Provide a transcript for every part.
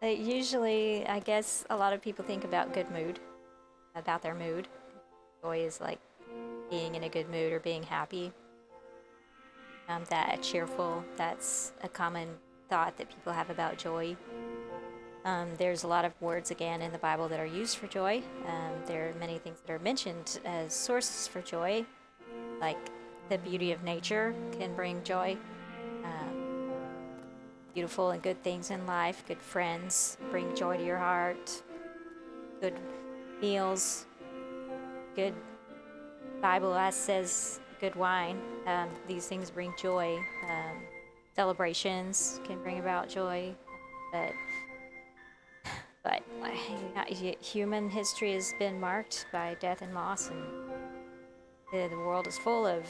Usually, I guess a lot of people think about good mood, about their mood. Joy is like being in a good mood or being happy. That cheerful, that's a common thought that people have about joy. There's a lot of words again in the Bible that are used for joy. There are many things that are mentioned as sources for joy, like the beauty of nature can bring joy. Um, Beautiful and good things in life, good friends bring joy to your heart. Good meals, good Bible as says good wine. These things bring joy. Celebrations can bring about joy, but human history has been marked by death and loss, and the world is full of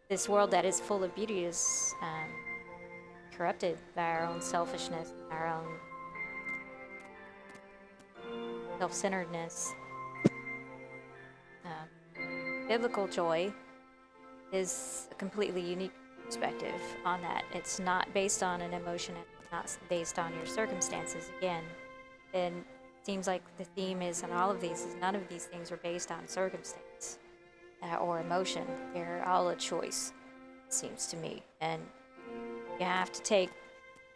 this world that is full of beauty is corrupted by our own selfishness, our own self-centeredness. Biblical joy is a completely unique perspective on that. It's not based on an emotion, it's not based on your circumstances. Again, it seems like the theme is in all of these is none of these things are based on circumstance or emotion. They're all a choice, it seems to me. And you have to take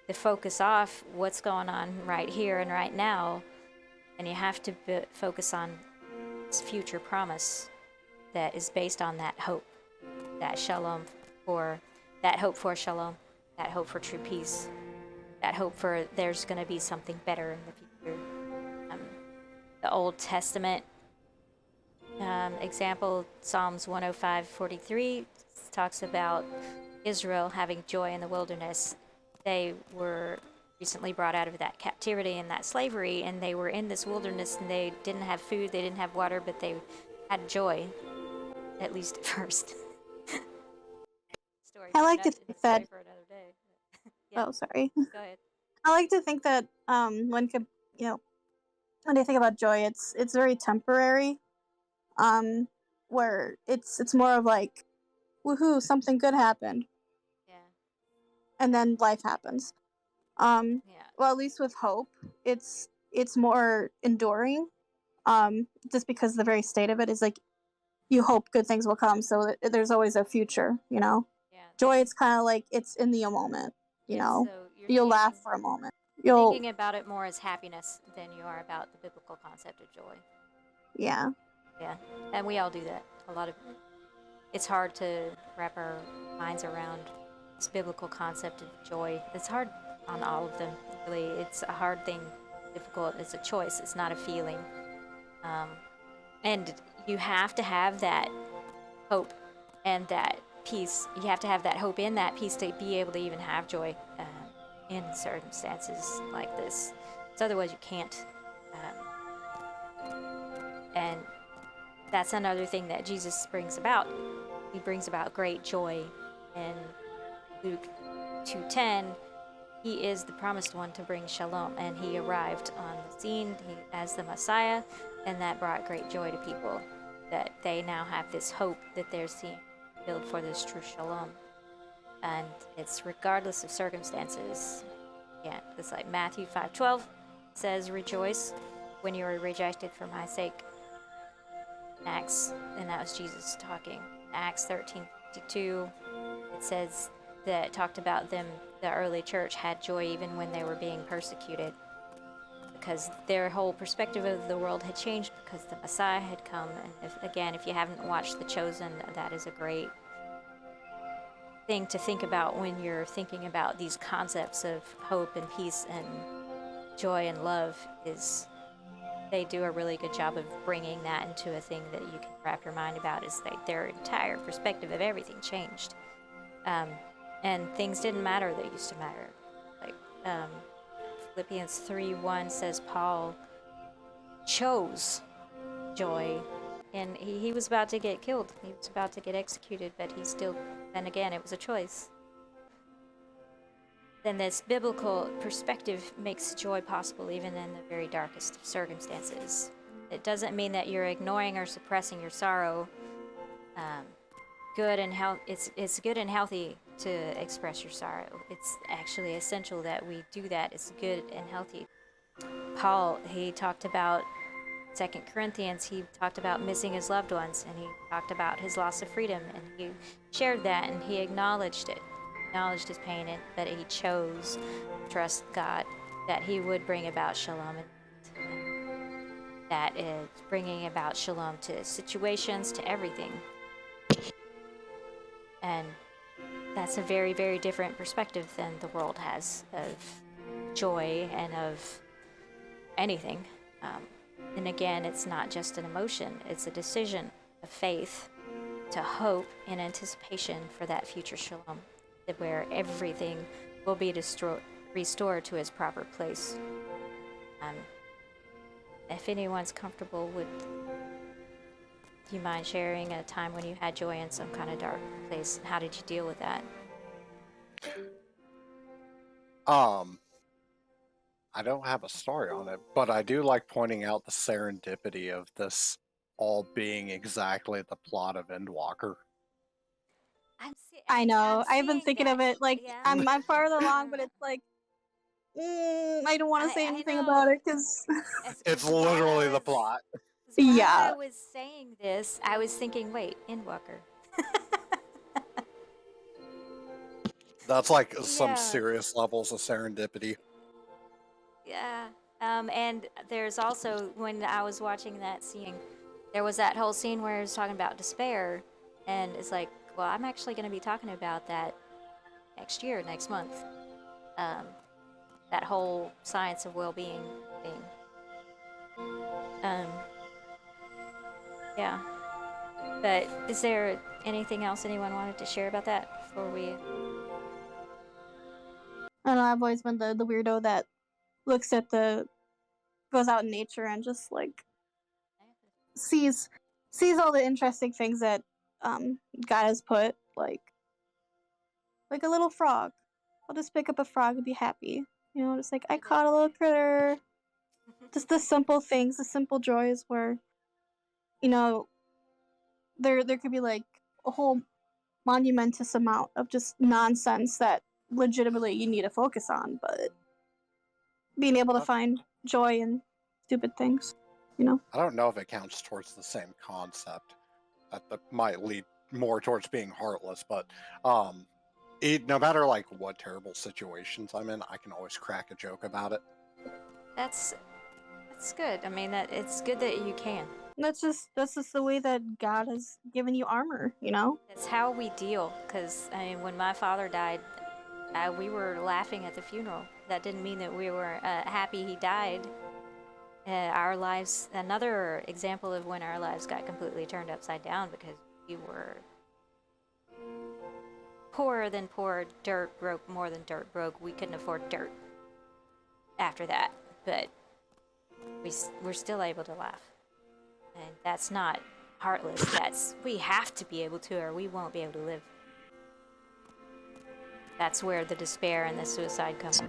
the focus off what's going on right here and right now, and you have to focus on this future promise that is based on that hope, that shalom for that hope for shalom, that hope for true peace, that hope for there's going to be something better in the future. The Old Testament example, Psalms 105:43 talks about Israel having joy in the wilderness. They were recently brought out of that captivity and that slavery, and they were in this wilderness, and they didn't have food, they didn't have water, but they had joy, at least at first. I like to think that. For another day. Yeah, Oh, sorry. go ahead. I like to think that you know when I think about joy, it's very temporary. Um, where it's more of like, woohoo, something good happened, Yeah, and then life happens. yeah, Well, at least with hope, it's more enduring. Just because the very state of it is like you hope good things will come, so there's always a future. yeah. Joy, it's kind of like it's in the moment. Yes. So you're You'll laugh for a moment. You'll thinking about it more as happiness than you are about the biblical concept of joy. Yeah. Yeah, and we all do that. A lot of it's hard to wrap our minds around this biblical concept of joy. It's hard on all of them. Really, it's a hard thing, difficult. It's a choice. It's not a feeling, and you have to have that hope and that peace. You have to have that hope in that peace to be able to even have joy in circumstances like this. So otherwise, you can't. And that's another thing that Jesus brings about. He brings about great joy in Luke 2:10. He is the promised one to bring shalom, and he arrived on the scene as the Messiah, and that brought great joy to people, that they now have this hope that they're seeing filled for this true shalom. And it's regardless of circumstances. Yeah, it's like Matthew 5:12 says, rejoice when you are rejected for my sake. Acts, and that was Jesus talking. Acts 13:52, it says that talked about them, the early church had joy even when they were being persecuted, because their whole perspective of the world had changed because the Messiah had come. And if you haven't watched The Chosen, that is a great thing to think about when you're thinking about these concepts of hope and peace and joy and love. Is they do a really good job of bringing that into a thing that you can wrap your mind about. Is like their entire perspective of everything changed, and things didn't matter that used to matter. Like Philippians 3:1 says Paul chose joy, and he was about to get killed. He was about to get executed, but he still. Then again, it was a choice. Then this biblical perspective makes joy possible even in the very darkest of circumstances. It doesn't mean that you're ignoring or suppressing your sorrow. It's good and healthy to express your sorrow. It's actually essential that we do that. It's good and healthy. Paul, he talked about 2 Corinthians, he talked about missing his loved ones, and he talked about his loss of freedom, and he shared that, and he acknowledged it, acknowledged his pain, but he chose to trust God that he would bring about shalom, and that is bringing about shalom to situations, to everything. And that's a very, very different perspective than the world has of joy and of anything. And again, it's not just an emotion, it's a decision of faith to hope in anticipation for that future shalom, where everything will be restored to its proper place. If anyone's comfortable, do you mind sharing a time when you had joy in some kind of dark place? How did you deal with that? I don't have a story on it, but I do like pointing out the serendipity of this all being exactly the plot of Endwalker. I know. I've been seeing thinking that. of it. Like, Yeah. I'm farther along, but it's like, I don't want to say I anything know. about it because. It's literally the plot. While Yeah. I was saying this, I was thinking, wait, Endwalker. That's like some Yeah. serious levels of serendipity. Yeah. And there's also, when I was watching that scene, there was that whole scene where it was talking about despair. And it's like, well, I'm actually going to be talking about that next month. That whole science of well-being thing. Yeah. But is there anything else anyone wanted to share about that before we... I don't know, I've always been the weirdo that looks at goes out in nature and just like sees all the interesting things that God has put, like a little frog. I'll just pick up a frog and be happy. You know, just like I caught a little critter. Just the simple things, the simple joys where, you know, there could be like a whole monumentous amount of just nonsense that legitimately you need to focus on, but being able to find joy in stupid things, you know? I don't know if it counts towards the same concept. That might lead more towards being heartless, but no matter like what terrible situations I'm in, I can always crack a joke about it. That's good. I mean, that it's good that you can. That's just the way that God has given you armor, you know? That's how we deal. Because I mean, when my father died, we were laughing at the funeral. That didn't mean that we were happy he died. Our lives, another example of when our lives got completely turned upside down because we were poorer than poor, dirt broke more than dirt broke. We couldn't afford dirt after that, but we're still able to laugh. And that's not heartless. We have to be able to, or we won't be able to live. That's where the despair and the suicide come from.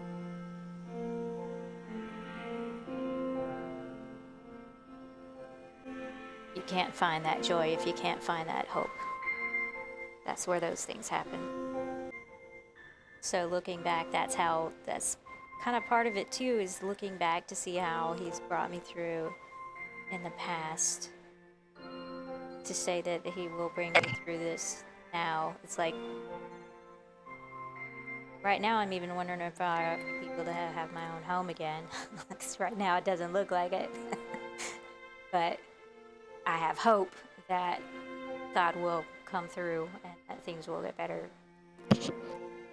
You can't find that joy if you can't find that hope. That's where those things happen. So looking back, that's kind of part of it too, is looking back to see how he's brought me through in the past. To say that he will bring me through this now, it's like right now I'm even wondering if I will be able to have my own home again. Because right now it doesn't look like it. But I have hope that God will come through and that things will get better.